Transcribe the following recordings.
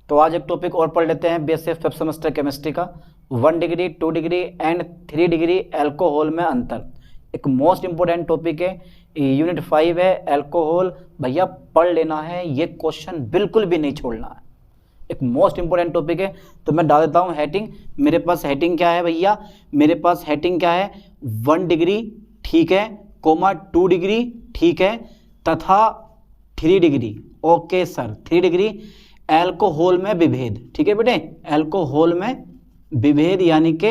तो आज एक टॉपिक और पढ़ लेते हैं बेसिक फिफ्थ सेमेस्टर केमिस्ट्री का, 1 degree 2 degree and 3 degree alcohol में अंतर। एक मोस्ट इंपोर्टेंट टॉपिक है, यूनिट 5 है अल्कोहल। भैया पढ़ लेना है, ये क्वेश्चन बिल्कुल भी नहीं छोड़ना है, एक मोस्ट इंपोर्टेंट टॉपिक है। तो मैं डाल देता हूँ हेडिंग। मेरे पास हेडिंग क्या है भैया, मेरे पास हेडिंग क्या है, 1 डिग्री ठीक है, कोमा 2 डिग्री ठीक है, तथा 3 degree. Okay sir, 3 degree alcohol में विभेद। ठीक है बेटे, अल्कोहल में विभेद यानी कि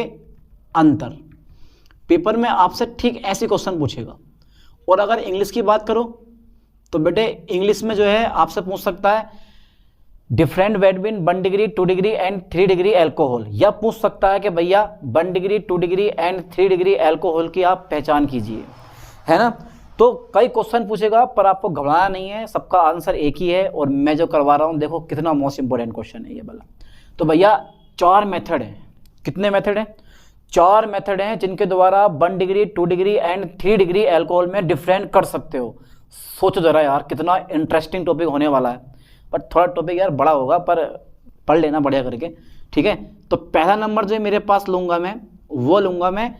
अंतर। पेपर में आपसे ठीक ऐसे क्वेश्चन पूछेगा। और अगर इंग्लिश की बात करो तो बेटे इंग्लिश में जो है आपसे पूछ सकता है different between 1 degree 2 degree and 3 degree alcohol, या पूछ सकता है कि भैया 1 degree 2 degree and 3 degree alcohol की आप पहचान कीजिए, है ना। तो कई क्वेश्चन पूछेगा, पर आपको घबराना नहीं है, सबका आंसर एक ही है। और मैं जो करवा रहा हूँ देखो कितना मोस्ट इंपोर्टेंट क्वेश्चन है ये वाला। तो भैया 4 मेथड हैं। कितने मेथड हैं? 4 मेथड हैं जिनके द्वारा 1 degree 2 degree and 3 degree alcohol में डिफरेंट कर सकते हो। सोचो जरा यार, कितना इंटरेस्टिंग टॉपिक होने वाला है। पर थोड़ा टॉपिक यार बड़ा होगा, पर पढ़ लेना बढ़िया करके, ठीक है। तो पहला नंबर जो मेरे पास लूँगा मैं, वो लूँगा मैं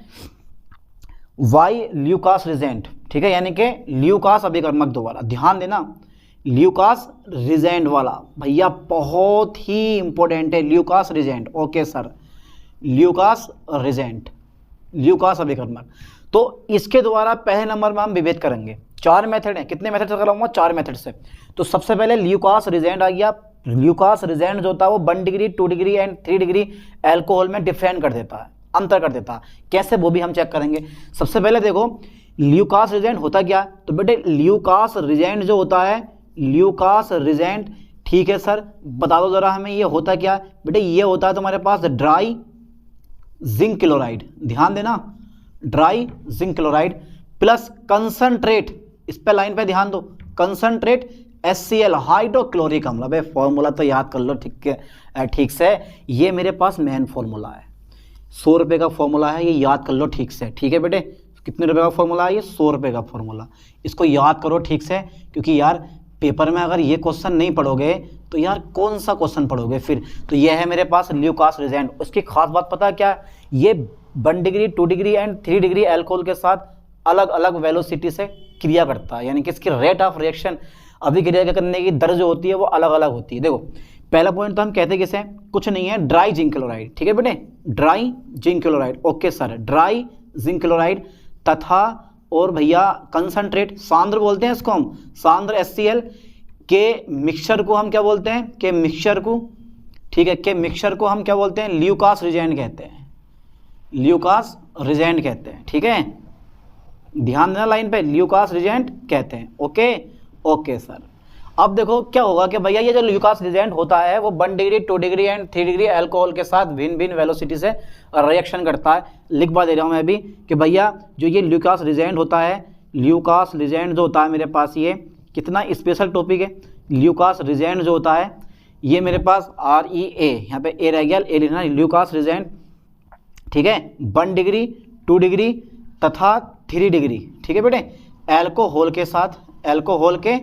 वाई ल्यूकास रिजेंट, ठीक है, यानी कि ल्यूकास अभिकर्मक द्वारा। ध्यान देना, ल्यूकास रिजेंट वाला भैया बहुत ही इंपॉर्टेंट है, Lucas reagent. Okay sir, Lucas reagent, Lucas अभिकर्मक। तो इसके द्वारा पहले नंबर में हम विभेद करेंगे। 4 मेथड हैं। कितने मेथड से कराऊंगा? 4 मेथड से। तो सबसे पहले ल्यूकास रिजेंट आ गया। ल्यूकास रिजेंट जो होता है वो 1 degree 2 degree and 3 degree alcohol में डिफरेंट कर देता है, अंतर कर देता है। कैसे, वो भी हम चेक करेंगे। सबसे पहले देखो ल्यूकास रिजेंट होता क्या? तो बेटे ल्यूकास रिजेंट जो होता है, ल्यूकास रिजेंट, ठीक है सर, बता दो जरा हमें ये होता क्या? बेटे ये होता है तुम्हारे पास ड्राई जिंक क्लोराइड। ध्यान देना, dry zinc chloride plus concentrate, इस पे लाइन पे ध्यान दो, कंसंट्रेट HCl हाइड्रोक्लोरिक अम्ल। भाई फॉर्मूला तो याद कर लो ठीक से, ये मेरे पास मेन फॉर्मूला है, 100 रुपये का फॉर्मूला है, ये याद कर लो ठीक से, ठीक है बेटे। कितने रुपए का फॉर्मूला है ये? 100 रुपये का फॉर्मूला। इसको याद करो ठीक से, क्योंकि यार पेपर में अगर ये क्वेश्चन नहीं पढ़ोगे तो यार कौन सा क्वेश्चन पढ़ोगे फिर। तो ये है मेरे पास ल्यूकास रिजेंट। उसकी खास बात पता है क्या है? ये 1 degree 2 degree and 3 degree alcohol के साथ अलग अलग वेलोसिटी से क्रिया करता है, यानी कि इसकी रेट ऑफ रिएक्शन, अभिक्रिया करने की दर जो होती है वो अलग अलग होती है। देखो पहला पॉइंट तो हम कहते किसे, कुछ नहीं है, ड्राई जिंक क्लोराइड, ठीक है बेटे, dry zinc chloride. Okay sir, dry zinc chloride तथा और भैया कंसंट्रेट, सांद्र बोलते हैं इसको हम, सांद्र HCl के मिक्सचर को हम क्या बोलते हैं? के मिक्सचर को, ठीक है, के मिक्सचर को हम क्या बोलते हैं? ल्यूकास रिजेंट कहते हैं, ल्यूकास रिजेंट कहते हैं, ठीक है। ध्यान देना लाइन पे, ल्यूकास रिजेंट कहते हैं। Okay okay sir. अब देखो क्या होगा कि भैया ये जो ल्यूकास रिजेंट होता है वो 1 degree 2 degree and 3 degree alcohol के साथ भिन्न भिन्न वेलोसिटी से रिएक्शन करता है। लिखवा दे रहा हूँ मैं अभी कि भैया जो ये ल्यूकास रिजेंट होता है, ल्यूकास रिजेंट जो होता है मेरे पास, ये कितना स्पेशल टॉपिक है। ल्यूकास रिजेंट जो होता है ये मेरे पास REA, यहाँ पे ए रह गया, ए लिखना, ल्यूकास रिजेंट, ठीक है, 1 डिग्री 2 डिग्री तथा 3 डिग्री, ठीक है बेटे, अल्कोहल के साथ, अल्कोहल के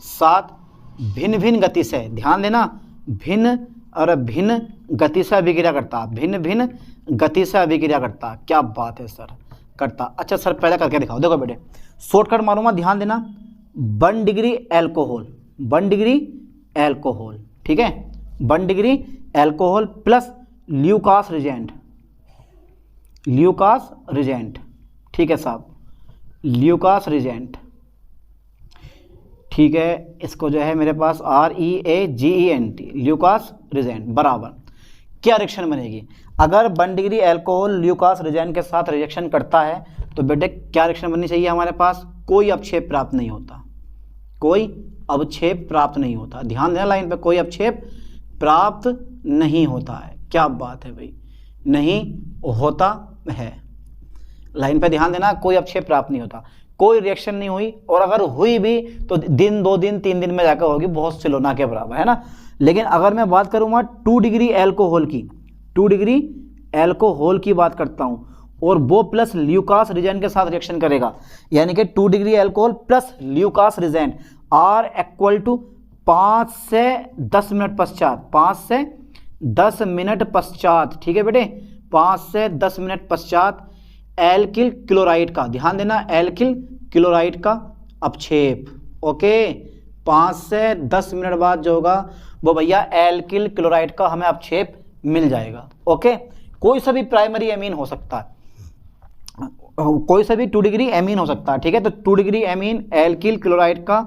साथ भिन्न भिन्न गति से, ध्यान देना, भिन्न और भिन्न गति से अभिक्रिया करता, भिन्न भिन्न गति से अभिक्रिया करता। क्या बात है सर, करता। अच्छा सर पहले करके दिखाओ। देखो बेटे शॉर्टकट मारूंगा, ध्यान देना, 1 डिग्री अल्कोहल, 1 डिग्री अल्कोहल, ठीक है, 1 degree alcohol plus Lucas reagent, Lucas reagent, ठीक है साहब, ल्यूकास रिजेंट, ठीक है। इसको जो है मेरे पास REAGENT, ल्यूकास रिजेंट बराबर क्या रिएक्शन बनेगी? अगर 1 डिग्री अल्कोहल ल्यूकास रिजेंट के साथ रिएक्शन करता है तो बेटे क्या रिएक्शन बननी चाहिए हमारे पास? कोई अवक्षेप प्राप्त नहीं होता, कोई अवक्षेप प्राप्त नहीं होता। ध्यान देना लाइन पे, कोई अवक्षेप प्राप्त नहीं होता है। क्या बात है भाई, नहीं होता है, लाइन पे ध्यान देना, कोई अवक्षेप प्राप्त नहीं होता, कोई रिएक्शन नहीं हुई, और अगर हुई भी तो दिन 2 दिन 3 दिन में जाकर होगी, बहुत स्लो, ना के बराबर, है ना। लेकिन अगर मैं बात करूँगा 2 डिग्री अल्कोहल की, 2 डिग्री अल्कोहल की बात करता हूँ, और वो प्लस ल्यूकास रिजेंट के साथ रिएक्शन करेगा, यानी कि 2 degree alcohol plus Lucas reagent R = 5 से 10 मिनट पश्चात, 5 से 10 मिनट पश्चात, ठीक है बेटे, 5 से 10 मिनट पश्चात एल्किल क्लोराइड का, ध्यान देना, एल्किल क्लोराइड का अपक्षेप। ओके, 5 से 10 मिनट बाद जो होगा वो भैया एल्किल क्लोराइड का हमें अपक्षेप मिल जाएगा। ओके, कोई सा भी प्राइमरी एमीन हो सकता है, कोई सा भी 2 डिग्री एमीन हो सकता है, ठीक है। तो 2 डिग्री एमीन एल्किल क्लोराइड का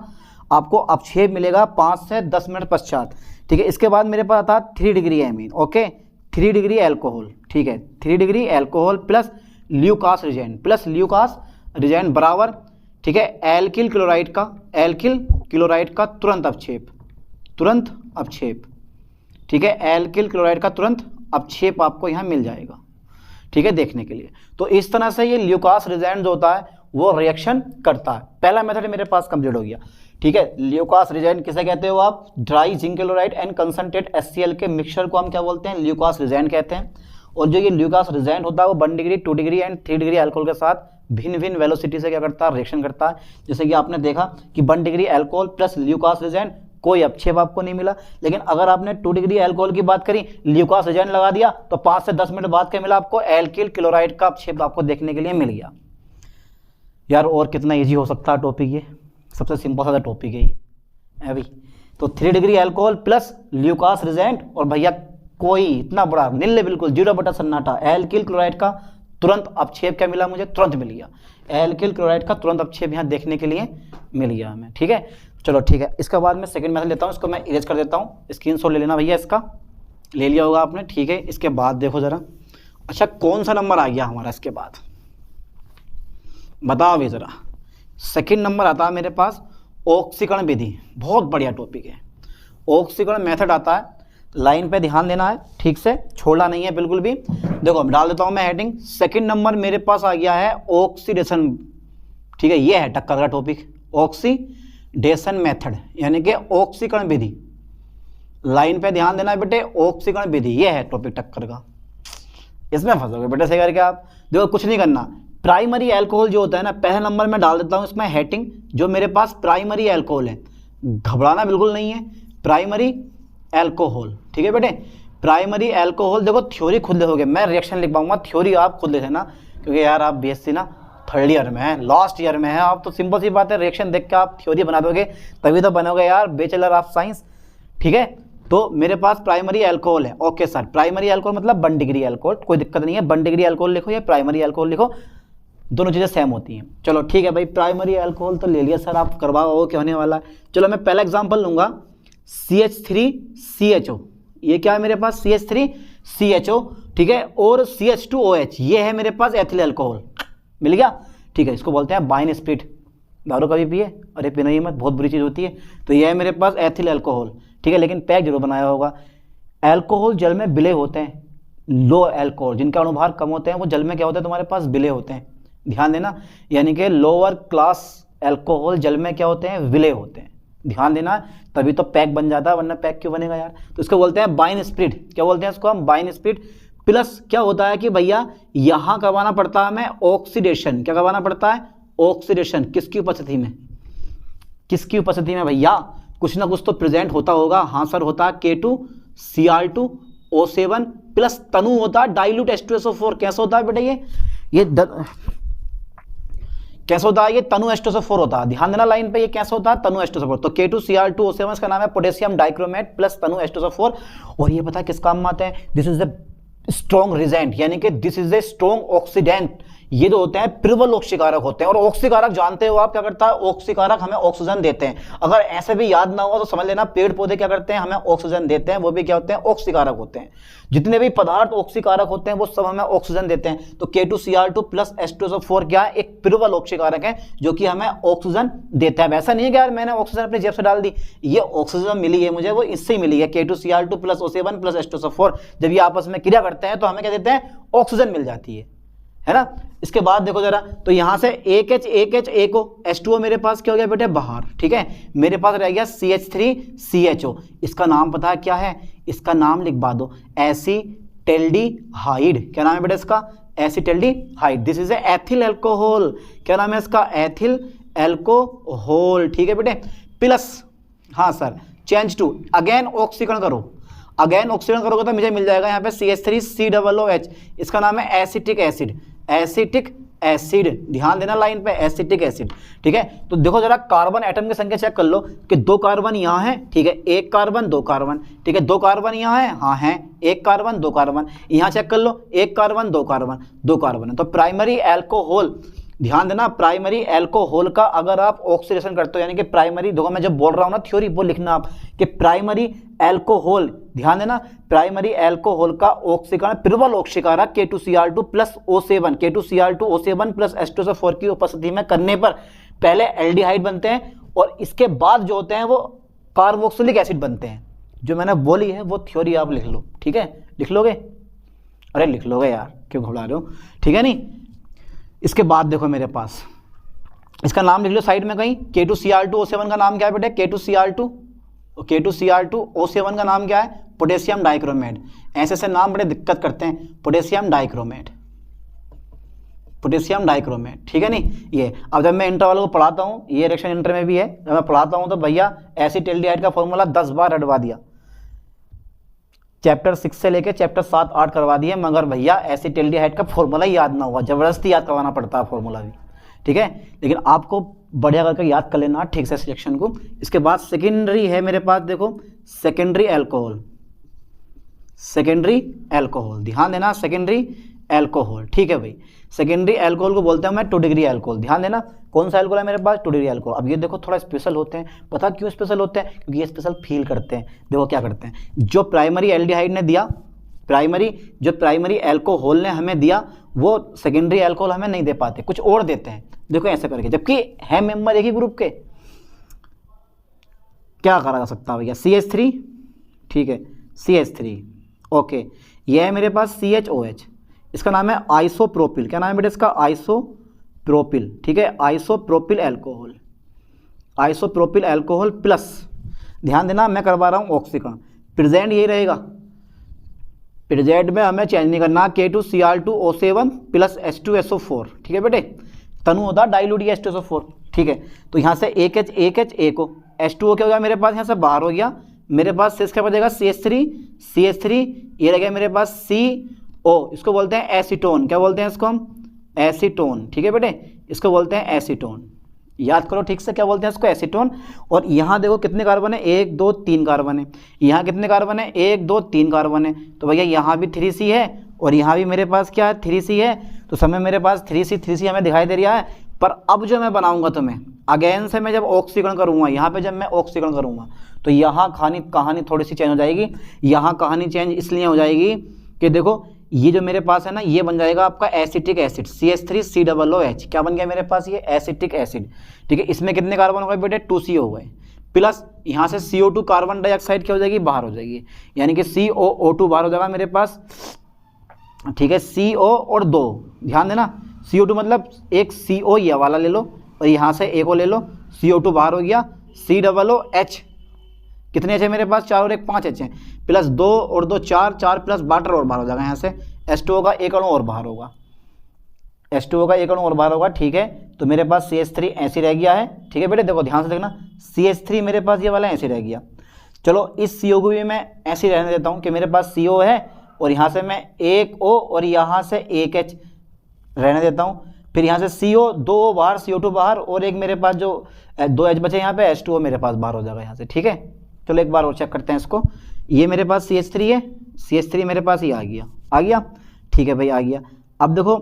आपको अपक्षेप मिलेगा 5 से 10 मिनट पश्चात, ठीक है। इसके बाद मेरे पास आता है 3 degree amine. Okay, 3 degree alcohol, ठीक है, 3 degree alcohol plus Lucas reagent, plus Lucas reagent बराबर, ठीक है, एल्किल क्लोराइड का, एल्किल क्लोराइड का तुरंत अपक्षेप, तुरंत अपक्षेप, ठीक है, एल्किल क्लोराइड का तुरंत अपक्षेप आपको यहाँ मिल जाएगा, ठीक है, देखने के लिए। तो इस तरह से ये ल्यूकास रिजेंट जो होता है वो रिएक्शन करता है। पहला मेथड मेरे पास कंप्लीट हो गया, ठीक है। ल्यूकास रिजेंट किसे कहते हो आप? Dry zinc chloride and concentrate HCl के मिक्सचर को हम क्या बोलते हैं? ल्यूकास रिजेंट कहते हैं। और जो ये ल्यूकास रिजेंट होता है वो 1 degree, 2 degree and 3 degree alcohol के साथ भिन्न भिन्न वेलोसिटी से क्या करता है? रिएक्शन करता है। जैसे कि आपने देखा कि 1 degree alcohol plus Lucas reagent, कोई अपक्षेप आपको नहीं मिला। लेकिन अगर आपने 2 डिग्री अल्कोहल की बात करी, ल्यूकास रिजेंट लगा दिया, तो 5 से 10 मिनट बाद क्या मिला आपको? एल्किल क्लोराइड का अपक्षेप आपको देखने के लिए मिल गया। यार और कितना इजी हो सकता है टॉपिक, ये सबसे सिंपल सा टॉपिक है ये अभी। तो 3 degree alcohol plus Lucas reagent, और भैया कोई इतना बड़ा निल्ले, बिल्कुल 0 बटा सन्नाटा, एल्किल क्लोराइड का तुरंत अपक्षेप क्या मिला मुझे? तुरंत मिल गया। एल्किल क्लोराइड का तुरंत अपक्षेप यहाँ देखने के लिए मिल गया हमें, ठीक है। चलो ठीक है, इसके बाद मैं सेकंड मेथड लेता हूँ, इसको मैं इरेज कर देता हूँ, स्क्रीनशॉट ले लेना भैया, इसका ले लिया होगा आपने, ठीक है। इसके बाद देखो जरा, अच्छा कौन सा नंबर आ गया हमारा इसके बाद, बताओ भी जरा। सेकंड नंबर आता है मेरे पास ऑक्सीकरण विधि, बहुत बढ़िया टॉपिक है। ऑक्सीकरण मेथड आता है, लाइन पे ध्यान देना है, ठीक से छोड़ना नहीं है बिल्कुल भी। देखो डाल देता हूं मैं हेडिंग, सेकंड नंबर मेरे पास आ गया है ऑक्सीडेशन, ठीक है, ये है टक्कर का टॉपिक, ऑक्सीडेशन मेथड यानी कि ऑक्सीकरण विधि। लाइन पे ध्यान देना है बेटे, ऑक्सीकरण विधि ये है टॉपिक टक्कर का, इसमें फंसोगे बेटे सही करके आप। देखो कुछ नहीं करना, प्राइमरी अल्कोहल जो होता है ना, पहले नंबर में डाल देता हूं इसमें हेडिंग, जो मेरे पास प्राइमरी अल्कोहल है, घबराना बिल्कुल नहीं है, प्राइमरी अल्कोहल, ठीक है बेटे। प्राइमरी अल्कोहल, देखो थ्योरी खुद लिखोगे, मैं रिएक्शन लिख पाऊंगा, थ्योरी आप खुद लिख लेना, क्योंकि यार आप बीएससी ना 3rd ईयर में है, लास्ट ईयर में है आप, तो सिंपल सी बात है, रिएक्शन देख के आप थ्योरी बना दोगे तभी तो बनोगे यार बैचलर ऑफ साइंस, ठीक है। तो मेरे पास प्राइमरी अल्कोहल है, ओके सर, प्राइमरी अल्कोहल मतलब 1 डिग्री अल्कोहल, कोई दिक्कत नहीं है, 1 डिग्री अल्कोहल लिखो या प्राइमरी अल्कोहल लिखो, दोनों चीज़ें सेम होती हैं। चलो ठीक है भाई, प्राइमरी अल्कोहल तो ले लिया सर, आप करवाओ क्या होने वाला है। चलो मैं पहला एग्जांपल लूंगा, CH3CHO, ये क्या है मेरे पास? CH3CHO, ठीक है, और CH2OH, ये है मेरे पास एथिल अल्कोहल, मिल गया, ठीक है। इसको बोलते हैं बाइन स्प्रिट, दारू कभी पिए? अरे पीना ही मत, बहुत बुरी चीज़ होती है। तो ये है मेरे पास एथिल अल्कोहल, ठीक है, लेकिन पैक जरूर बनाया होगा। अल्कोहल जल में विलय होते हैं, लो अल्कोहल जिनका अणुभार कम होते हैं वो जल में क्या होते हैं तुम्हारे पास? विलय होते हैं, ध्यान देना, यानी कि लोअर क्लास अल्कोहल जल में क्या होते हैं? विलय होते हैं, ध्यान देना, तभी तो पैक बन जाता है, वरना पैक क्यों बनेगा यार। तो इसको बोलते हैं बाइन स्प्रिट, क्या बोलते हैं इसको हम? बाइन स्प्रिट। प्लस क्या होता है कि भैया यहाँ करवाना पड़ता है हमें ऑक्सीडेशन, क्या करवाना पड़ता है? ऑक्सीडेशन, किसकी उपस्थिति में? किसकी उपस्थिति में भैया? कुछ ना कुछ तो प्रेजेंट होता होगा। हाँ सर होता है K2Cr2O7 प्लस तनु होता है डाइल्यूट H2SO4। कैसे होता है बेटा ये कैसे होता है? ये तनु H2SO4 होता है, ध्यान देना लाइन पे, ये कैसे होता है? तनु H2SO4। तो K2Cr2O7 इसका नाम है पोटेशियम डाइक्रोमेट प्लस तनु H2SO4। और ये पता है किस काम में आते हैं? This is a strong reagent, यानी कि this is a strong oxidant. ये जो होते हैं प्रबल ऑक्सीकारक होते हैं, और ऑक्सीकारक जानते हो आप क्या करता है? ऑक्सीकारक हमें ऑक्सीजन देते हैं। अगर ऐसे भी याद ना हो तो समझ लेना, पेड़ पौधे क्या करते हैं? हमें ऑक्सीजन देते हैं, वो भी क्या होते हैं? ऑक्सीकारक होते हैं। जितने भी पदार्थ ऑक्सीकारक होते हैं वो सब हमें ऑक्सीजन देते हैं। तो K2Cr2 प्लस H2SO4 क्या है? एक प्रबल ऑक्सीकारक है जो कि हमें ऑक्सीजन देता है। वैसा नहीं है कि यार मैंने ऑक्सीजन अपनी जेब से डाल दी, ये ऑक्सीजन मिली है मुझे, वो इससे ही मिली है, K2Cr2 plus O7 plus H2SO4। जब ये आपस में क्रिया करते हैं तो हमें क्या देते हैं? ऑक्सीजन मिल जाती है ना। इसके बाद देखो जरा, तो यहां से एक H H2O मेरे पास क्या हो गया बेटे? बाहर, ठीक है। मेरे पास रह गया CH3CHO। इसका नाम पता है क्या है? इसका नाम लिखवा दो, एसीटेल्डिहाइड। क्या नाम है बेटा इसका? Acetaldehyde. This is a ethyl alcohol. क्या नाम है इसका? एथिल अल्कोहल, ठीक है बेटे। प्लस, हाँ सर, चेंज टू, अगेन ऑक्सीकरण करो, अगेन ऑक्सीकरण करोगे तो मुझे मिल जाएगा यहाँ पे CH3COOH, इसका नाम है एसिटिक एसिड, एसिटिक एसिड, ध्यान देना लाइन पे, एसिटिक एसिड। ठीक है, तो देखो जरा कार्बन एटम की संख्या चेक कर लो कि 2 कार्बन यहाँ है, ठीक है, 1 कार्बन 2 कार्बन, ठीक है, 2 कार्बन यहाँ है, हाँ है, 1 कार्बन 2 कार्बन, यहाँ चेक कर लो 1 कार्बन 2 कार्बन 2 कार्बन है। तो प्राइमरी एल्कोहल, ध्यान देना, प्राइमरी एल्कोहल का अगर आप ऑक्सीडेशन करते हो, यानी कि प्राइमरी, देखो मैं जब बोल रहा हूँ ना थ्योरी, वो लिखना आप कि प्राइमरी एल्कोहल, ध्यान देना, प्राइमरी एल्कोहल का ऑक्सीकरण प्रबल ऑक्सीकारक K2Cr2 plus O7, K2Cr2O7 plus H2SO4 की उपस्थिति में करने पर पहले एल्डिहाइड बनते हैं और इसके बाद जो होते हैं वो कार्बोक्सिलिक एसिड बनते हैं। जो मैंने बोली है वो थ्योरी आप लिख लो, ठीक है, लिख लोगे, अरे लिख लोगे यार, क्यों घबरा रहे हो, ठीक है नहीं। इसके बाद देखो मेरे पास, इसका नाम लिख लो साइड में कहीं, K2Cr2O7 का नाम क्या है बेटे, K2Cr2O7 का नाम क्या है, पोटेशियम डाइक्रोमेट। ऐसे ऐसे नाम बड़े दिक्कत करते हैं, पोटेशियम डाइक्रोमेट, पोटेशियम डाइक्रोमेट, ठीक है नहीं। ये अब जब मैं इंटर वालों को पढ़ाता हूँ, ये रिएक्शन इंटर में भी है, जब मैं पढ़ाता हूँ तो भैया एसिटिल्डिहाइड का फॉर्मूला 10 बार रटवा दिया, चैप्टर 6 से लेके चैप्टर 7-8 करवा दिए, मगर भैया एसिटिल्डिहाइड का फॉर्मूला ही याद ना हुआ, जबरदस्ती याद करवाना पड़ता है फॉर्मूला भी, ठीक है, लेकिन आपको बढ़िया करके याद कर लेना ठीक से रिएक्शन को। इसके बाद सेकेंडरी है मेरे पास, देखो सेकेंडरी एल्कोहल, सेकेंडरी एल्कोहल, ध्यान देना, सेकेंडरी एल्कोहल, ठीक है भाई। सेकेंडरी एल्कोहल को बोलते हैं मैं 2 डिग्री एल्कोहल, ध्यान देना, कौन सा एल्कोहल है मेरे पास, 2 डिग्री एल्कोहल। अब ये देखो थोड़ा स्पेशल होते हैं, पता क्यों स्पेशल होते हैं, क्योंकि ये स्पेशल फील करते हैं। देखो क्या करते हैं, जो प्राइमरी एल्डिहाइड ने दिया, जो प्राइमरी एल्कोहल ने हमें दिया, वो सेकेंडरी एल्कोहल हमें नहीं दे पाते, कुछ और देते हैं, देखो ऐसे करके, जबकि है मेंबर एक ही ग्रुप के। क्या करा जा सकता है भैया, CH3, ठीक है, CH3, ओके, ये है मेरे पास CHOH, इसका नाम है आइसोप्रोपिल, क्या नाम है बेटा इसका, आइसोप्रोपिल, ठीक है, isopropyl alcohol, isopropyl alcohol plus, ध्यान देना मैं करवा रहा हूँ ऑक्सीकरण, प्रेजेंट यही रहेगा, प्रेजेंट में हमें चेंज नहीं करना, K2Cr2O7 प्लस H2SO4, ठीक है बेटे, तनु होता डाइल्यूट H2SO4, ठीक है। तो यहाँ से एक H एक O, H2O क्या हो गया मेरे पास, यहाँ से बाहर हो गया, मेरे पास शेष क्या बचेगा, CH3, ये रह गया मेरे पास CO, इसको बोलते हैं एसीटोन, क्या बोलते हैं इसको हम, एसीटोन, ठीक है बेटे, इसको बोलते हैं एसीटोन, याद करो ठीक से क्या बोलते हैं इसको, एसीटोन। और यहाँ देखो कितने कार्बन है, 1 2 3 कार्बन है, यहाँ कितने कार्बन है, 1 2 3 कार्बन है, तो भैया यहाँ भी 3C है और यहाँ भी मेरे पास क्या है, 3C है, तो समय मेरे पास 3C हमें दिखाई दे रहा है। पर अब जो मैं बनाऊंगा तुम्हें अगेन से, मैं जब ऑक्सीकरण करूँगा, यहाँ पे जब मैं ऑक्सीकरण करूँगा तो यहाँ कहानी थोड़ी सी चेंज हो जाएगी। यहाँ कहानी चेंज इसलिए हो जाएगी कि देखो ये जो मेरे पास है ना, ये बन जाएगा आपका एसिटिक एसिड, CH3COOH, क्या बन गया मेरे पास, ये एसिटिक एसिड, ठीक है। इसमें कितने कार्बन हो गए बेटे, 2C हो गए, प्लस यहाँ से CO2 कार्बन डाइऑक्साइड क्या हो जाएगी, बाहर हो जाएगी, यानी कि COO2 बाहर हो जाएगा मेरे पास, ठीक है, CO और 2, ध्यान देना, CO2 मतलब एक CO ये वाला ले लो और यहाँ से एक को ले लो, CO2 बाहर हो गया, COOH, कितने H है मेरे पास, 4 और 1 5 H है, प्लस 2 और 2 4 प्लस वाटर और बाहर हो जाएगा, यहाँ से H2O का एक अणु और बाहर होगा, H2O का एक अणु और बाहर होगा, ठीक है। तो मेरे पास CH3 ऐसे रह गया है, ठीक है बेटे, देखो ध्यान से देखना, CH3 मेरे पास ये वाला ऐसे रह गया। चलो इस CO को भी मैं ऐसे रहने देता हूँ कि मेरे पास CO है और यहाँ से मैं एक O और यहाँ से एक H रहने देता हूँ, फिर यहाँ से CO 2 बाहर, CO2 बाहर, और एक मेरे पास जो 2 H बचे यहाँ पे, H2O मेरे पास बाहर हो जाएगा यहाँ से, ठीक है। चलो एक बार और चेक करते हैं इसको, ये मेरे पास CH3 है, CH3 मेरे पास ये आ गया, ठीक है भाई आ गया। अब देखो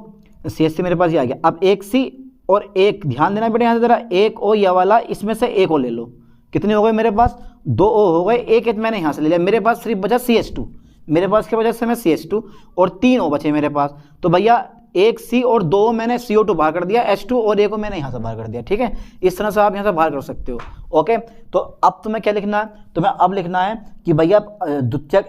CH3 मेरे पास ये आ गया, अब एक C और एक, ध्यान देना बेटे यहाँ से जरा, एक O ये वाला, इसमें से एक O ले लो, कितने हो गए मेरे पास, 2 O हो गए, एक H मैंने यहाँ से ले लिया, मेरे पास सिर्फ बचा CH2, मेरे पास क्या वजह से मैं CH2 और 3 O बचे मेरे पास, तो भैया एक C और 2 मैंने CO2 बाहर कर दिया, H2 और एक को मैंने यहाँ से बाहर कर दिया, ठीक है। इस तरह से आप यहाँ से बाहर कर सकते हो, ओके। तो अब तुम्हें क्या लिखना है, तुम्हें अब लिखना है कि भैया द्वितीयक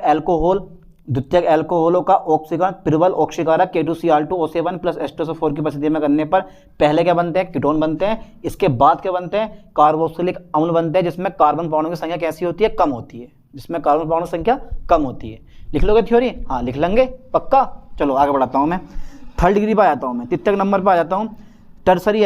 एल्कोहलों का ऑक्सीकरण प्रबल ऑक्सीकारक K2Cr2O7 प्लस H2SO4 की उपस्थिति में करने पर पहले क्या बनते हैं, कीटोन बनते हैं, इसके बाद क्या बनते हैं, कार्बोक्सिलिक अम्ल बनते हैं, जिसमें कार्बन परमाणु की संख्या कैसी होती है, कम होती है, जिसमें कार्बन परमाणु संख्या कम होती है। लिख लोगे थ्योरी, हाँ लिख लेंगे पक्का। चलो आगे बढ़ाता हूँ मैं, 3rd डिग्री पर आ जाता हूँ मैं, तृतीयक नंबर पर आ जाता हूँ, टर्सरी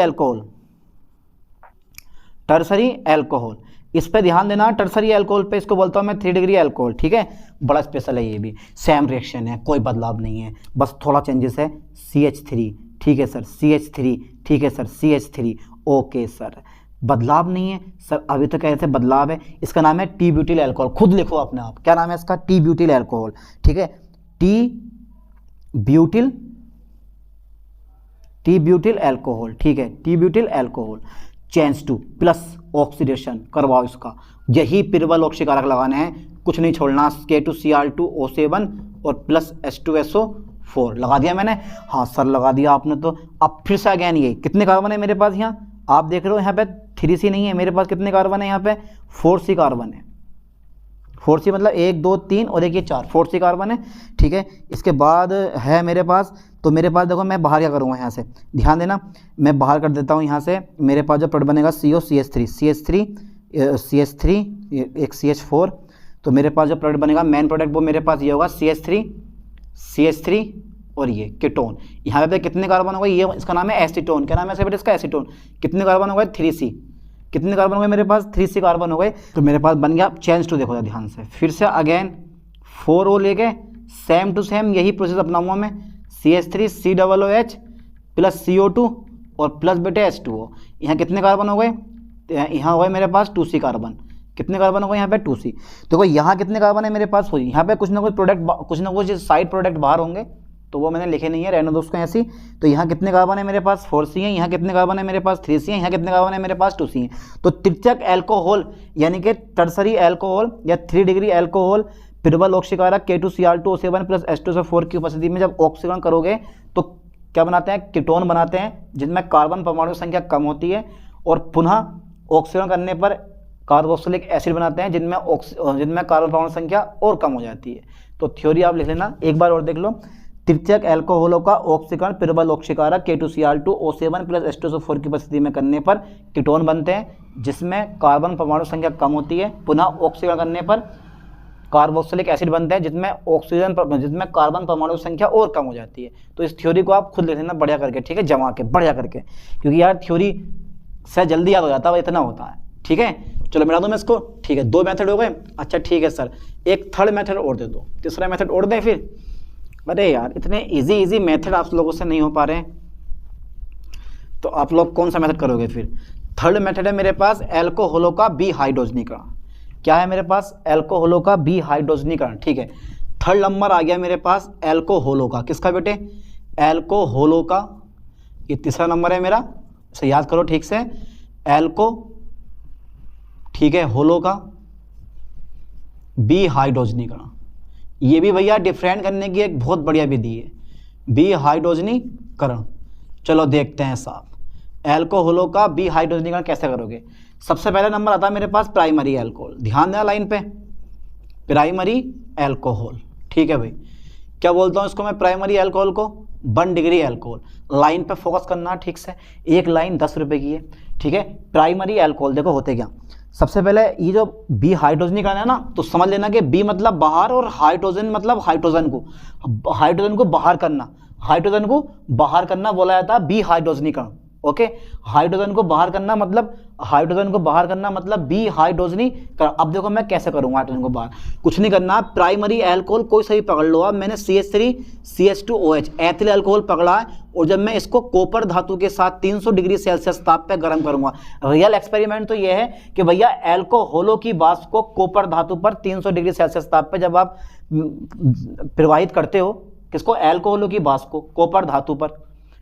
एल्कोहल, इस पे ध्यान देना, टर्सरी अल्कोहल पे इसको बोलता हूँ मैं 3 डिग्री अल्कोहल, ठीक है, बड़ा स्पेशल है ये भी, सेम रिएक्शन है, कोई बदलाव नहीं है, बस थोड़ा चेंजेस है, CH3, ठीक है सर, CH3, ठीक है सर, CH3, ओके सर, बदलाव नहीं है सर, अभी तो कैसे बदलाव है, इसका नाम है टी ब्यूटिल अल्कोहल, खुद लिखो अपने आप, क्या नाम है इसका, टी ब्यूटिल अल्कोहल, ठीक है, टी ब्यूटिल अल्कोहल, ठीक है, T butyl alcohol, change two plus oxidation करवाओ इसका, यही पिरवल ऑक्सीकारक लगाने हैं, कुछ नहीं छोड़ना, K2Cr2O7 और प्लस H2SO4 लगा दिया मैंने, हाँ सर लगा दिया आपने, तो अब फिर से अगेन ये कितने कार्बन है मेरे पास, यहाँ आप देख रहे हो यहाँ पे 3C नहीं है मेरे पास, कितने कार्बन है यहाँ पे, 4C कार्बन है, 4C मतलब 1 2 3 और एक ये 4, 4C कार्बन है, ठीक है। इसके बाद है मेरे पास, तो मेरे पास देखो मैं बाहर क्या करूँगा, यहाँ से ध्यान देना, मैं बाहर कर देता हूँ यहाँ से, मेरे पास जो प्रोडक्ट बनेगा CH3 एक CH4, तो मेरे पास जो प्रोडक्ट बनेगा मेन प्रोडक्ट वो मेरे पास ये होगा CH3 और ये कीटोन, यहाँ पे कितने कार्बन हो गए, ये इसका नाम है एसीटोन, क्या नाम है बेटा इसका, एसीटोन, कितने कार्बन हो गए 3C, कितने कार्बन हो गए मेरे पास 3C कार्बन हो गए, तो मेरे पास बन गया चेंज टू, देखो ध्यान से, फिर से अगेन 4O लेके सेम टू सेम यही प्रोसेस अपनाऊंगा मैं, CH3COOH प्लस CO2 और प्लस बेटे H2O, यहाँ कितने कार्बन हो गए, यहाँ हो गए मेरे पास 2C कार्बन, कितने कार्बन हो गए यहाँ पे 2C, देखो यहाँ कितने कार्बन है मेरे पास, हो यहाँ पे कुछ ना कुछ प्रोडक्ट, कुछ ना कुछ साइड प्रोडक्ट बाहर होंगे, तो वो मैंने लिखे नहीं है, रहने दो उसको ऐसी, तो यहाँ कितने कार्बन है मेरे पास 4C है, यहाँ कितने कार्बन है मेरे पास 3C है, यहाँ कितने कार्बन है मेरे पास 2C है, तो तिर्यक अल्कोहल यानी कि टर्सरी अल्कोहल या 3 डिग्री अल्कोहल पिरवल ऑक्सीकारक K2Cr2O7 प्लस H2SO4 की उपस्थिति में जब ऑक्सीकरण करोगे तो क्या बनाते हैं, कीटोन बनाते हैं, जिनमें कार्बन परमाणु संख्या कम होती है, और पुनः ऑक्सीकरण करने पर कार्बोक्सिलिक एसिड बनाते हैं, जिनमें कार्बन परमाणु संख्या और कम हो जाती है। तो थ्योरी आप लिख लेना, एक बार और देख लो, तृतीयक अल्कोहलों का ऑक्सीकरण पिरवल ऑक्सीकारक K2Cr2O7 प्लस H2SO4 की उपस्थिति में करने पर कीटोन बनते हैं, जिसमें कार्बन परमाणु संख्या कम होती है, पुनः ऑक्सीकरण करने पर कार्बोक्सिलिक एसिड बनते हैं, जिसमें कार्बन परमाणु संख्या और कम हो जाती है। तो इस थ्योरी को आप खुद लिख लेना बढ़िया करके, ठीक है, जमा के बढ़िया करके, क्योंकि यार थ्योरी से जल्दी याद हो जाता है, इतना होता है, ठीक है। चलो मिला दूँ मैं इसको, ठीक है, 2 मेथड हो गए, अच्छा ठीक है सर, एक थर्ड मेथड और दे दो, तीसरा मेथड और दें फिर, अरे यार इतने इजी मेथड आप लोगों से नहीं हो पा रहे हैं, तो आप लोग कौन सा मेथड करोगे फिर। थर्ड मेथड है मेरे पास एल्कोहलों का विहाइड्रोजनीकरण, क्या है मेरे पास, एल्कोहलों का विहाइड्रोजनीकरण, ठीक है। थर्ड नंबर आ गया मेरे पास एल्कोहलों का, किसका बेटे, एल्कोहलों का, ये तीसरा नंबर है मेरा, इसे याद करो ठीक से, एल्को, ठीक है, होलो का विहाइड्रोजनीकरण, ये भी भैया डिफरेंट करने की एक बहुत बढ़िया विधि है, विहाइड्रोजनीकरण। चलो देखते हैं साहब, एल्कोहलों का विहाइड्रोजनीकरण कैसे करोगे। सबसे पहला नंबर आता है मेरे पास प्राइमरी अल्कोहल, ध्यान देना लाइन पे, प्राइमरी अल्कोहल, ठीक है भाई, क्या बोलता हूँ इसको मैं प्राइमरी अल्कोहल को, 1 डिग्री अल्कोहल, लाइन पे फोकस करना ठीक से, एक लाइन 10 रुपये की है, ठीक है। प्राइमरी अल्कोहल देखो होते क्या, सबसे पहले ये जो बी हाइड्रोजनीकरण है ना, तो समझ लेना कि बी मतलब बाहर और हाइड्रोजन मतलब हाइड्रोजन को बाहर करना, हाइड्रोजन को बाहर करना बोला जाता है बी हाइड्रोजनीकरण, ओके। हाइड्रोजन को बाहर करना मतलब बी हाइड्रोजनीकरण। अब देखो मैं कैसे करूंगा हाइड्रोजन को बाहर, कुछ नहीं करना, प्राइमरी अल्कोहल कोई सही पकड़ लो। अब मैंने CH3 CH2OH एथिल अल्कोहल पकड़ा है, और जब मैं इसको कॉपर धातु के साथ 300 डिग्री सेल्सियस ताप पे गर्म करूंगा, रियल एक्सपेरिमेंट तो ये है कि भैया अल्कोहलों की वाष्प को कॉपर धातु पर 300 डिग्री सेल्सियस ताप पे जब आप प्रवाहित करते हो, किसको, अल्कोहलों की वाष्प को कॉपर धातु पर,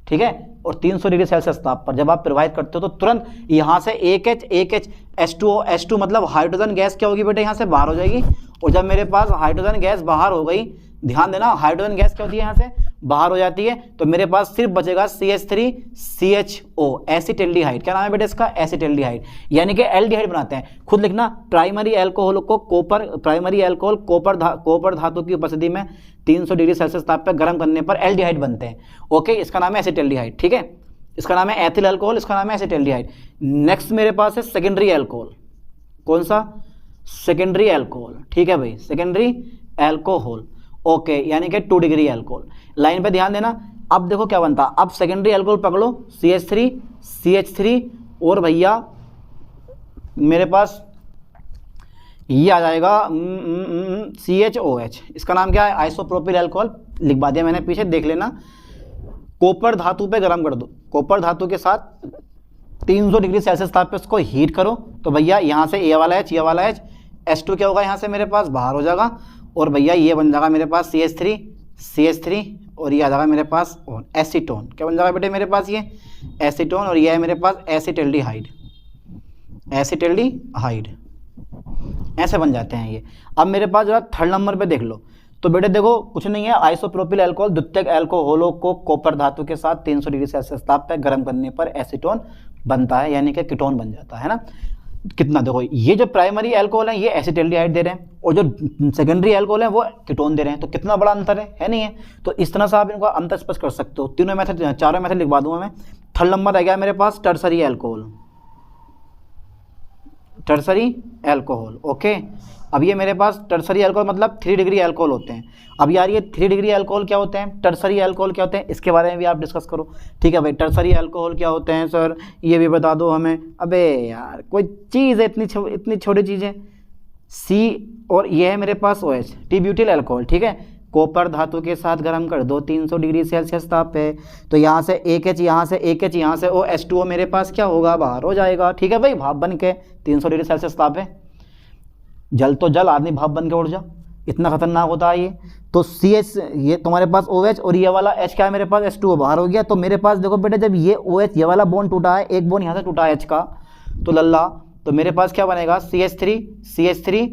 ठीक है, और 300 डिग्री सेल्सियस ताप पर जब आप प्रवाहित करते हो तो तुरंत यहाँ से एक H H2O मतलब हाइड्रोजन गैस क्या होगी बेटे, यहाँ से बाहर हो जाएगी। और जब मेरे पास हाइड्रोजन गैस बाहर हो गई, ध्यान देना, हाइड्रोजन गैस क्या होती है, यहाँ से बाहर हो जाती है, तो मेरे पास सिर्फ बचेगा CH3 CHO एसिटिल्डिहाइड, क्या नाम है बेटे इसका, एसिटिल्डिहाइड, यानी कि एल्डिहाइड बनाते हैं। खुद लिखना, प्राइमरी अल्कोहल को कॉपर धातु की उपस्थिति में 300 डिग्री सेल्सियस ताप पर गर्म करने पर एल्डिहाइड बनते हैं, ओके, इसका नाम है एसिटिल्डिहाइड, ठीक है। इसका नाम है एथिल अल्कोहल, इसका नाम है एसिटिल्डिहाइड। नेक्स्ट मेरे पास है सेकेंडरी अल्कोहल, कौन सा, सेकेंडरी अल्कोहल, ठीक है भाई, सेकेंडरी अल्कोहल, ओके, यानी कि 2 डिग्री अल्कोहल। लाइन पे ध्यान देना, अब देखो क्या बनता, अब सेकेंडरी अल्कोहल पकड़ो, CH3 CH3 और भैया मेरे पास ये आ जाएगा CHOH। इसका नाम क्या है? Isopropyl alcohol. लिखवा दिया मैंने पीछे, देख लेना। कॉपर धातु पे गर्म कर दो, कॉपर धातु के साथ 300 डिग्री सेल्सियस ताप पे उसको हीट करो, तो भैया यहाँ से ये वाला H H2 क्या होगा यहाँ से मेरे पास बाहर हो जाएगा, और भैया ये बन जाएगा मेरे पास CH3 और ये आ जाएगा मेरे पास और एसीटोन। क्या बन जाएगा बेटे मेरे पास? ये एसीटोन, और ये है मेरे पास एसिटल्डिहाइड। ऐसे बन जाते हैं ये। अब मेरे पास जो है थर्ड नंबर पे देख लो, तो बेटे देखो कुछ नहीं है, आइसोप्रोपिल अल्कोहल द्वितीयक अल्कोहलों को कॉपर धातु के साथ 300 डिग्री सेल्सियस ताप पर गर्म करने पर एसीटोन बनता है, यानी कि कीटोन बन जाता है ना। कितना देखो, ये जो प्राइमरी अल्कोहल है ये एसिटल्डिहाइड दे रहे हैं, और जो सेकेंडरी अल्कोहल है वो कीटोन दे रहे हैं, तो कितना बड़ा अंतर है नहीं है? तो इस तरह से आप इनको अंतर स्पष्ट कर सकते हो। तीनों मेथड, चारों मेथड लिखवा दूंगा मैं। थर्ड नंबर आ गया मेरे पास टर्सरी अल्कोहल। ओके, अब ये मेरे पास टर्सरी अल्कोहल मतलब 3 डिग्री अल्कोहल होते हैं। अब यार ये 3 डिग्री अल्कोहल क्या होते हैं, टर्सरी अल्कोहल क्या होते हैं, इसके बारे में भी आप डिस्कस करो। ठीक है भाई, टर्सरी अल्कोहल क्या होते हैं सर, ये भी बता दो हमें। अबे यार कोई चीज़ है, इतनी छोटी चीज़ें। C और ये है मेरे पास OH, टी ब्यूटिल अल्कोहल। ठीक है, कॉपर धातु के साथ गर्म कर दो 300 डिग्री सेल्सियस ताप पे, तो यहाँ से एक H, यहाँ से एक H, यहाँ से H2O मेरे पास क्या होगा, बाहर हो जाएगा। ठीक है भाई, भाप बन के 300 डिग्री सेल्सियस ताप पे, जल तो जल, आदमी भाप बन के उड़ जा, इतना खतरनाक होता है ये। तो CH ये तुम्हारे पास OH, और ये वाला H क्या है मेरे पास, H2O बाहर हो गया। तो मेरे पास देखो बेटे, जब ये OH ये वाला बॉन्ड टूटा है, एक बॉन्ड यहाँ से टूटा है H का, तो लल्ला, तो मेरे पास क्या बनेगा, CH3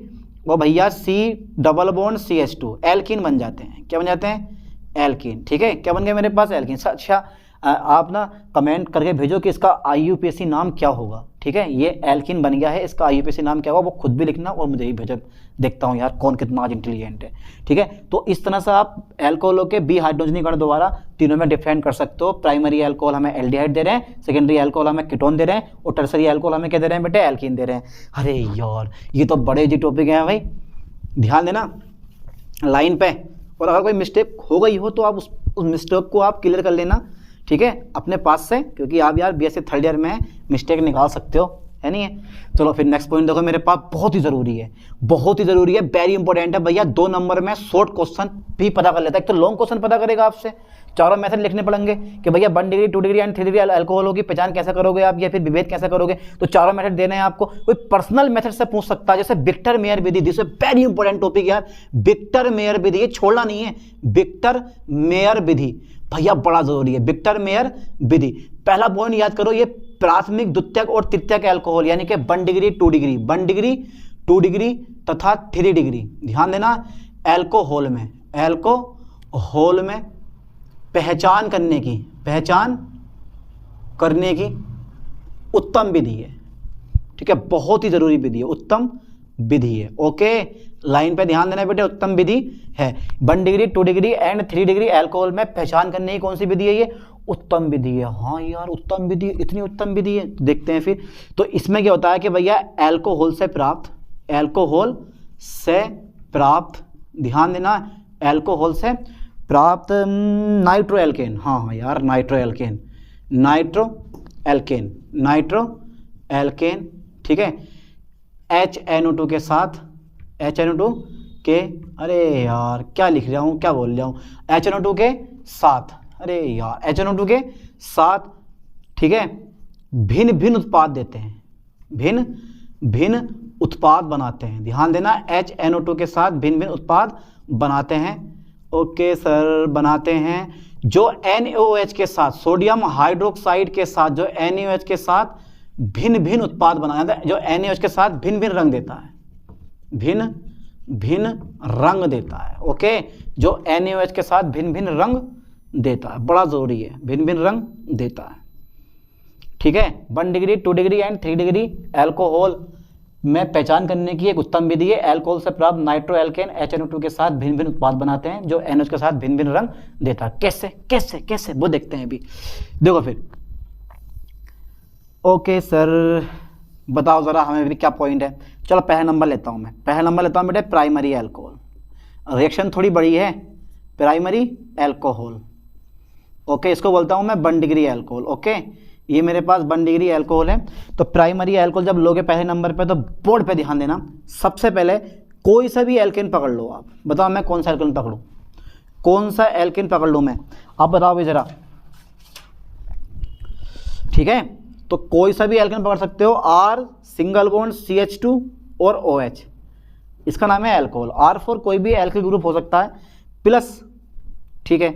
वो भैया C double bond CH2 alkene बन जाते हैं। क्या बन जाते हैं? एल्कीन। ठीक है, क्या बन गया मेरे पास? एल्कीन। अच्छा आप ना कमेंट करके भेजो कि इसका IUPAC नाम क्या होगा। ठीक है, ये एल्कीन बन गया है, इसका IUPAC नाम क्या होगा वो खुद भी लिखना और मुझे भी भेजो, देखता हूँ यार कौन कितना आज इंटेलिजेंट है। ठीक है, तो इस तरह से आप एल्कोहलों के बी हाइड्रोजनीकरण द्वारा तीनों में डिफरेंट कर सकते हो। प्राइमरी अल्कोहल हमें एल्डिहाइड दे रहे हैं, सेकेंडरी अल्कोहल हमें कीटोन दे रहे हैं, और टर्सरी अल्कोहल हमें क्या दे रहे हैं बेटे, एल्कीन दे रहे हैं। अरे यार ये तो बड़े जी टॉपिक हैं भाई, ध्यान देना लाइन पे, और अगर कोई मिस्टेक हो गई हो तो आप उस मिस्टेक को आप क्लियर कर लेना। ठीक है, अपने पास से, क्योंकि आप यार BSc थर्ड ईयर में मिस्टेक निकाल सकते हो, है नहीं है? चलो फिर नेक्स्ट पॉइंट देखो मेरे पास, बहुत ही ज़रूरी है, वेरी इंपॉर्टेंट है भैया। 2 नंबर में शॉर्ट क्वेश्चन भी पता कर लेता है, एक तो लॉन्ग क्वेश्चन पता करेगा आपसे। चारों मेथड लिखने पड़ेंगे कि भैया 1 डिग्री 2 डिग्री एंड 3 डिग्री अल्कोहलों की पहचान कैसे करोगे आप, या फिर विभेद कैसे करोगे। तो चारों मेथड देने हैं आपको। कोई पर्सनल मेथड से पूछ सकता है, जैसे विक्टर मेयर विधि, दिस वेरी इंपॉर्टेंट टॉपिक यार। विक्टर मेयर विधि, ये छोड़ना नहीं है। विक्टर मेयर विधि भैया बड़ा जरूरी है, विक्टर मेयर विधि। पहला पॉइंट याद करो, ये प्राथमिक, द्वितीयक और तृतीयक अल्कोहल, यानी कि 1 डिग्री 2 डिग्री, 1 डिग्री 2 डिग्री तथा 3 डिग्री। ध्यान देना, अल्कोहल में पहचान करने की उत्तम विधि है। ठीक है, बहुत ही जरूरी विधि है, उत्तम विधि है। ओके, लाइन पे ध्यान देना बेटे, उत्तम विधि है। 1 degree 2 degree and 3 degree alcohol में पहचान करने की कौन सी विधि है, ये उत्तम विधि है। हाँ यार उत्तम विधि, इतनी उत्तम विधि है, देखते हैं फिर। तो इसमें क्या होता है कि भैया अल्कोहल से प्राप्त, ध्यान देना, अल्कोहल से प्राप्त नाइट्रो एल्केन। हाँ यार नाइट्रो एल्केन। ठीक है, HNO2 के साथ, HNO2 के, अरे यार क्या लिख रहा हूँ, क्या बोल रहा हूँ, HNO2 के साथ, अरे यार HNO2 के साथ। ठीक है, भिन्न भिन्न उत्पाद देते हैं, भिन्न उत्पाद बनाते हैं। ध्यान देना, HNO2 के साथ भिन्न भिन्न उत्पाद बनाते हैं। ओके सर, बनाते हैं। जो NaOH के साथ, सोडियम हाइड्रोक्साइड के साथ, जो NaOH के साथ भिन्न भिन्न उत्पाद बनाता है, जो NaOH के साथ भिन्न भिन्न रंग देता है, भिन्न रंग देता है। ओके, जो NaOH के साथ भिन्न भिन्न रंग देता है, बड़ा जरूरी है, भिन्न भिन्न रंग देता है। ठीक है, 1 degree 2 degree and 3 degree alcohol में पहचान करने की एक उत्तम विधि है। अल्कोहल से प्राप्त नाइट्रो एल्केन HNO2 के साथ भिन्न भिन्न उत्पाद बनाते हैं, जो NaOH के साथ भिन्न भिन्न रंग देता है। कैसे वो देखते हैं अभी, देखो फिर। ओके सर, बताओ ज़रा हमें भी क्या पॉइंट है। चलो पहला नंबर लेता हूँ मैं, बेटे प्राइमरी अल्कोहल। रिएक्शन थोड़ी बड़ी है, प्राइमरी अल्कोहल। ओके, इसको बोलता हूँ मैं 1 डिग्री अल्कोहल। ओके, ये मेरे पास 1 डिग्री एल्कोहल है। तो प्राइमरी एल्कोहल जब लोगे पहले नंबर पे तो बोर्ड पे ध्यान देना, सबसे पहले कोई सा भी एल्केन पकड़ लो आप, बताओ मैं कौन सा एल्केन पकड़ूं, कौन सा एल्केन पकड़ लूँ मैं, आप बताओ भाई ज़रा, ठीक है। तो कोई सा भी एल्केन पकड़ सकते हो, R सिंगल बॉन्ड CH2 और OH, इसका नाम है एल्कोहल। R4 कोई भी एल्किल ग्रुप हो सकता है प्लस, ठीक है।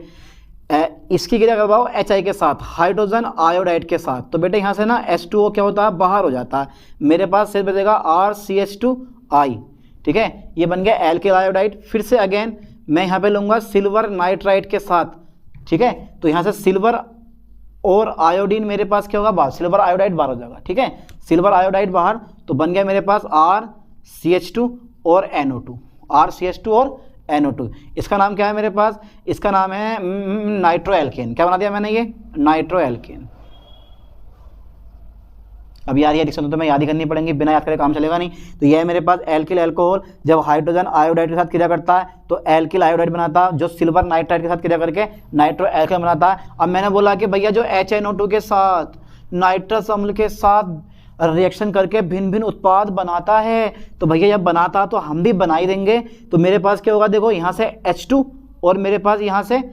इसकी क्रिया करवाओ HI के साथ, हाइड्रोजन आयोडाइड के साथ, तो बेटे यहाँ से ना H2O क्या होता है, बाहर हो जाता है, मेरे पास सिर्फ बचेगा RCH2I, ठीक है। ये बन गया एल्किल आयोडाइड। फिर से अगेन मैं यहाँ पे लूँगा सिल्वर नाइट्राइड के साथ, ठीक है। तो यहाँ से सिल्वर और आयोडीन मेरे पास क्या होगा, बाहर, सिल्वर आयोडाइड बाहर हो जाएगा, ठीक है। सिल्वर आयोडाइड बाहर, तो बन गया मेरे पास RCH2 और NO2, RCH2 और NO2। इसका नाम क्या है मेरे पास, इसका नाम है नाइट्रो एल्केन। क्या बना दिया मैंने, ये नाइट्रो एल्केन। अब यार ये रिएक्शन तो मैं याद ही करनी पड़ेंगी, बिना याद करे काम चलेगा नहीं। तो यह है मेरे पास एल्किल एल्कोहल, जब हाइड्रोजन आयोडाइड के साथ क्रिया करता है तो एल्किल आयोडाइड बनाता है, जो सिल्वर नाइट्राइड के साथ क्रिया करके नाइट्रो एल्केन बनाता है। अब मैंने बोला कि भैया जो HNO2 के साथ नाइट्रस अम्ल के साथ रिएक्शन करके भिन्न भिन्न उत्पाद बनाता है, तो भैया जब बनाता तो हम भी बना ही देंगे। तो मेरे पास क्या होगा, देखो यहाँ से H2 और मेरे पास यहाँ से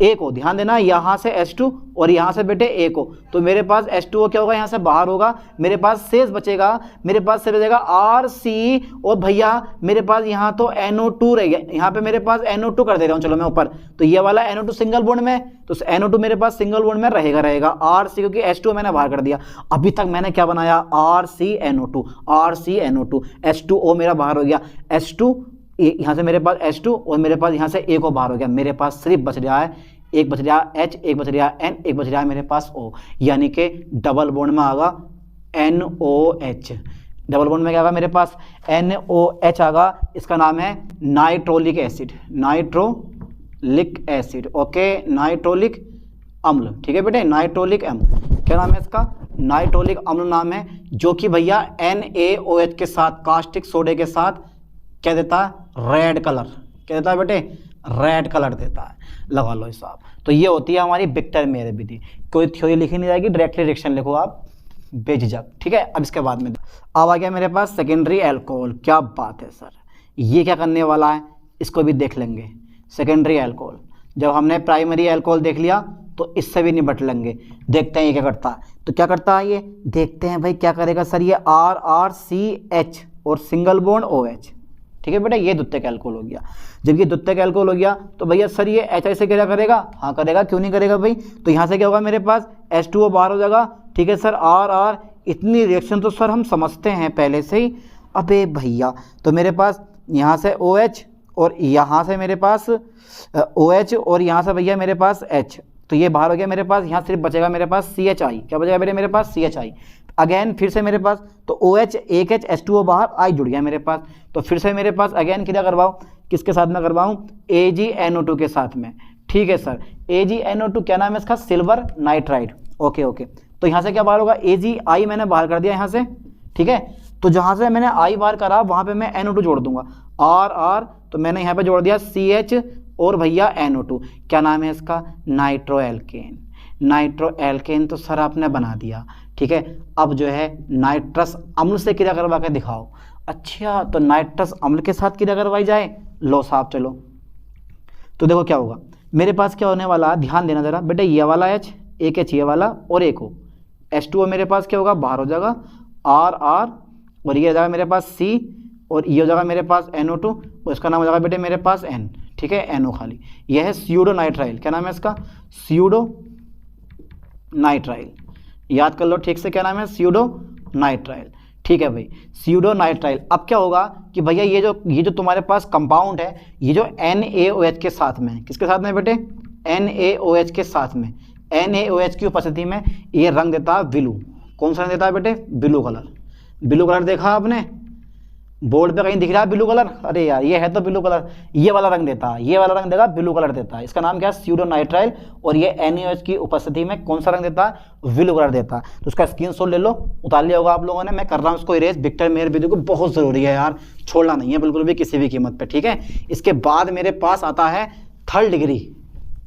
एक हो, ध्यान देना, यहाँ से H2 और यहाँ से बेटे एक हो, तो मेरे पास H2O क्या होगा, यहाँ से बाहर होगा, मेरे पास शेष बचेगा, मेरे पास शेष बचेगा RC, और भैया मेरे पास यहाँ तो NO2 रह गया, यहाँ पे मेरे पास NO2 कर दे रहा हूँ, चलो मैं ऊपर, तो ये वाला NO2 सिंगल बॉन्ड में, तो NO2 मेरे पास सिंगल बॉन्ड में रहेगा RC, क्योंकि H2O मैंने बाहर कर दिया। अभी तक मैंने क्या बनाया, RCNO2, H2O मेरा बाहर हो गया, H2 यहाँ से मेरे पास H2 और मेरे पास यहाँ से एक और बाहर हो गया, मेरे पास सिर्फ बच रहा है, एक बच रहा है H, एक बच रहा है N, एक बच रहा है मेरे पास O, यानी कि डबल बॉन्ड में आगा NOH, डबल बॉन्ड में क्या आगा मेरे पास NOH आगा। इसका नाम है nitrolic acid, nitrolic acid, okay, nitrolic अम्ल, ठीक है बेटे, नाइट्रोलिक अम्ल। क्या नाम है इसका, नाइट्रोलिक अम्ल नाम है, जो कि भैया NaOH के साथ, कास्टिक सोडे के साथ क्या देता है, रेड कलर, क्या देता है बेटे, रेड कलर देता है, लगा लो हिसाब। तो ये होती है हमारी विक्टर मेयर विधि, कोई थ्योरी लिखी नहीं जाएगी, डायरेक्टली रिएक्शन लिखो आप बेझिझक, ठीक है। अब इसके बाद में अब आ गया मेरे पास सेकेंडरी एल्कोहल। क्या बात है सर, ये क्या करने वाला है, इसको भी देख लेंगे। सेकेंडरी एल्कोहल, जब हमने प्राइमरी एल्कोहल देख लिया तो इससे भी निपट लेंगे, देखते हैं ये क्या करता है। तो क्या करता है ये, देखते हैं भाई क्या करेगा सर, ये RRCH और सिंगल बॉन्ड OH, ठीक है बेटा, ये द्वितीयक एल्कोहल हो गया। जब ये द्वितीयक एल्कोहल हो गया तो भैया सर ये HI से क्या करेगा, हाँ करेगा, क्यों नहीं करेगा भाई। तो यहाँ से क्या होगा, मेरे पास H2O बाहर हो जाएगा, ठीक है सर, RR, इतनी रिएक्शन तो सर हम समझते हैं पहले से ही। अबे भैया, तो मेरे पास यहाँ से OH और यहाँ से मेरे पास OH और यहाँ से भैया मेरे पास H, तो ये बाहर हो गया मेरे पास, यहाँ सिर्फ बचेगा मेरे पास CHI, क्या बचेगा बेटे मेरे पास, CHI। अगेन फिर से मेरे पास तो OH, एक H, H2O बाहर, I जुड़ गया मेरे पास, तो फिर से मेरे पास अगेन क्या करवाओ, किसके साथ में करवाऊँ, AgNO2 के साथ में, ठीक है सर। AgNO2 क्या नाम है इसका, सिल्वर नाइट्राइड, ओके ओके। तो यहाँ से क्या बाहर होगा, AgI मैंने बाहर कर दिया यहाँ से, ठीक है। तो जहाँ से मैंने I बाहर करा वहाँ पे मैं NO2 जोड़ दूंगा, RR, तो मैंने यहाँ पे जोड़ दिया CH और भैया NO2, क्या नाम है इसका, नाइट्रो एल्केन। नाइट्रो एल्केन तो सर आपने बना दिया, ठीक है। अब जो है नाइट्रस अम्ल से क्रिया करवा के दिखाओ। अच्छा, तो नाइट्रस अम्ल के साथ क्रिया करवाई जाए, लो साहब चलो। तो देखो क्या होगा, मेरे पास क्या होने वाला, ध्यान देना जरा बेटे, ये वाला H, एक H ये वाला और एक हो, H2O मेरे पास क्या होगा, बाहर हो जाएगा, RR, और ये हो जाएगा मेरे पास C, और ये हो जाएगा मेरे पास NO2, और इसका नाम हो जाएगा बेटे मेरे पास N, ठीक है, NO खाली। यह है स्यूडो नाइट्राइल, क्या नाम है इसका, स्यूडो नाइट्राइल, याद कर लो ठीक से, क्या नाम है, स्यूडो नाइट्राइल, ठीक है भाई, स्यूडो नाइट्राइल। अब क्या होगा कि भैया ये जो तुम्हारे पास कंपाउंड है, ये जो NaOH के साथ में, किसके साथ में बेटे, NaOH के साथ में, NaOH की उपस्थिति में ये रंग देता है ब्लू। कौन सा रंग देता है बेटे, ब्लू कलर। ब्लू कलर देखा आपने बोर्ड पे कहीं दिख रहा है ब्लू कलर, अरे यार ये है तो ब्लू कलर, ये वाला रंग देता है, ये वाला रंग देगा, ब्लू कलर देता है। इसका नाम क्या है, स्यूडो नाइट्राइल, और ये NaOH की उपस्थिति में कौन सा रंग देता है, ब्लू कलर देता है। तो उसका स्क्रीनशॉट ले लो, उतार लिया होगा आप लोगों ने, मैं कर रहा हूँ उसको इरेज। विक्टर मेयर विधि को बहुत ज़रूरी है यार, छोड़ना नहीं है बिल्कुल भी किसी भी कीमत पर, ठीक है। इसके बाद मेरे पास आता है थर्ड डिग्री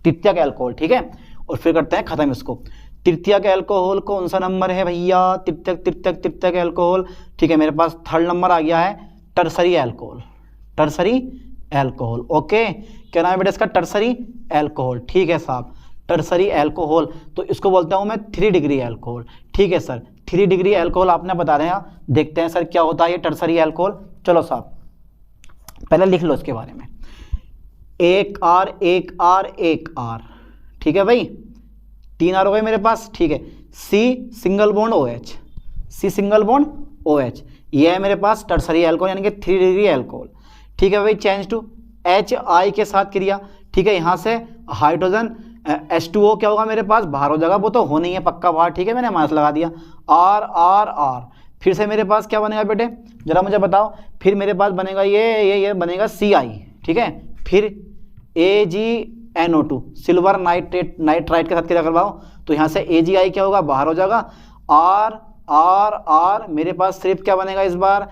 तृतीयक एल्कोहल, ठीक है, और फिर करते हैं खत्म इसको। तृतीयक एल्कोहल कौन सा नंबर है भैया? तृतीयक एल्कोहल, ठीक है, मेरे पास थर्ड नंबर आ गया है tertiary alcohol, tertiary alcohol. Okay, क्या नाम है बेटा इसका? Tertiary alcohol. ठीक है साहब, टर्सरी एल्कोहल, तो इसको बोलता हूँ मैं 3 डिग्री एल्कोहल। ठीक है सर, 3 डिग्री एल्कोहल आपने बता रहे हैं, देखते हैं सर क्या होता है ये टर्सरी एल्कोहल। चलो साहब पहले लिख लो इसके बारे में, एक आर एक आर एक आर, ठीक है भाई, 3 आर हो गए मेरे पास। ठीक है, C single bond OH, C single bond OH, ये है मेरे पास टर्सरी एल्कोहल यानी कि 3 डिग्री एल्कोहल। ठीक है भाई, चेंज टू HI के साथ क्रिया। ठीक है, यहाँ से हाइड्रोजन H2O क्या होगा मेरे पास? बाहर हो जाएगा, वो तो हो नहीं है पक्का बाहर। ठीक है, मैंने माइनस लगा दिया। R R R, फिर से मेरे पास क्या बनेगा बेटे, जरा मुझे बताओ। फिर मेरे पास बनेगा ये बनेगा CI। ठीक है, फिर AgNO2 सिल्वर नाइट्राइट के साथ क्या करवाओ, तो यहाँ से AgI क्या होगा? बाहर हो जाएगा। R R R, मेरे पास सिर्फ क्या बनेगा इस बार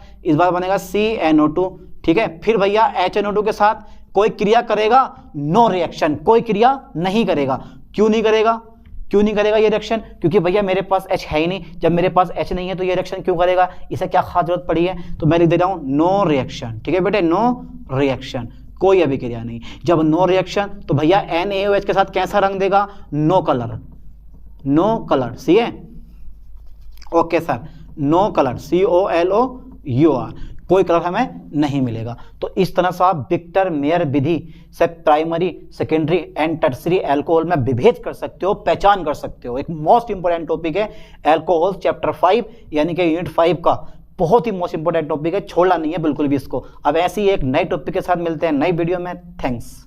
बनेगा CNO2। ठीक है, फिर भैया HNO2 के साथ कोई क्रिया करेगा? नो रिएक्शन, कोई क्रिया नहीं करेगा। क्यों नहीं करेगा? क्यों नहीं करेगा ये रिएक्शन? क्योंकि भैया मेरे पास H है ही नहीं, जब मेरे पास H नहीं है तो ये रिएक्शन क्यों करेगा? इसे क्या खास जरूरत पड़ी है? तो मैं लिख दे रहा हूं नो रिएक्शन। ठीक है बेटे, नो रिएक्शन, कोई अभिक्रिया नहीं। जब नो रिएक्शन तो भैया NaOH के साथ कैसा रंग देगा? नो कलर, नो कलर, सी है। Okay sir, no colour, COLOUR, कोई कलर हमें नहीं मिलेगा। तो इस तरह से आप विक्टर मेयर विधि से primary, secondary and tertiary alcohol में विभेद कर सकते हो, पहचान कर सकते हो। एक मोस्ट इंपोर्टेंट टॉपिक है एल्कोहल चैप्टर 5 यानी कि यूनिट 5 का, बहुत ही मोस्ट इंपोर्टेंट टॉपिक है, छोड़ना नहीं है बिल्कुल भी इसको। अब ऐसी एक नई टॉपिक के साथ मिलते हैं नई वीडियो में। थैंक्स।